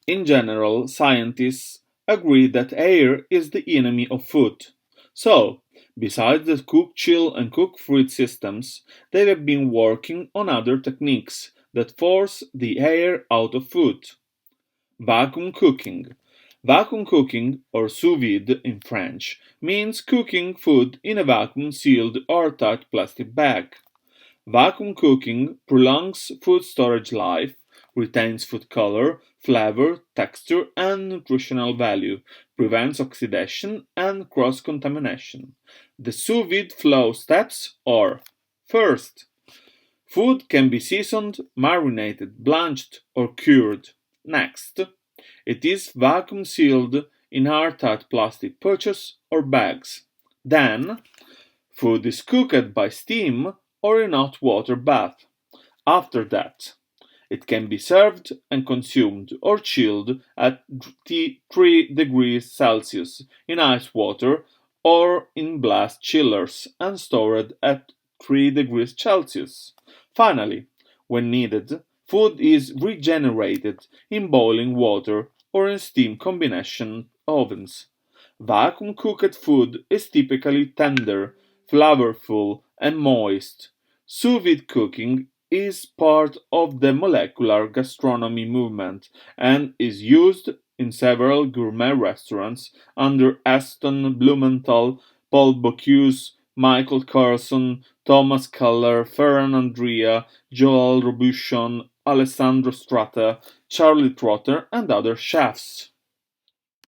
In general, scientists agree that air is the enemy of food. So, besides the cook, chill, and cook fruit systems, they have been working on other techniques that force the air out of food. Vacuum cooking. Vacuum cooking, or sous vide in French, means cooking food in a vacuum sealed or tight plastic bag. Vacuum cooking prolongs food storage life, retains food color, flavor, texture, and nutritional value, prevents oxidation and cross contamination. The sous vide flow steps are: first, food can be seasoned, marinated, blanched, or cured. Next, it is vacuum sealed in airtight plastic pouches or bags. Then, food is cooked by steam or in hot water bath. After that, it can be served and consumed or chilled at 3 degrees Celsius in ice water or in blast chillers and stored at 3 degrees Celsius. Finally, when needed, food is regenerated in boiling water or in steam combination ovens. Vacuum cooked food is typically tender, flavorful, and moist. Sous vide cooking is part of the molecular gastronomy movement and is used in several gourmet restaurants under Aston Blumenthal, Paul Bocuse, Michael Carson, Thomas Keller, Ferran Andrea, Joel Robuchon, Alessandro Strata, Charlie Trotter, and other chefs.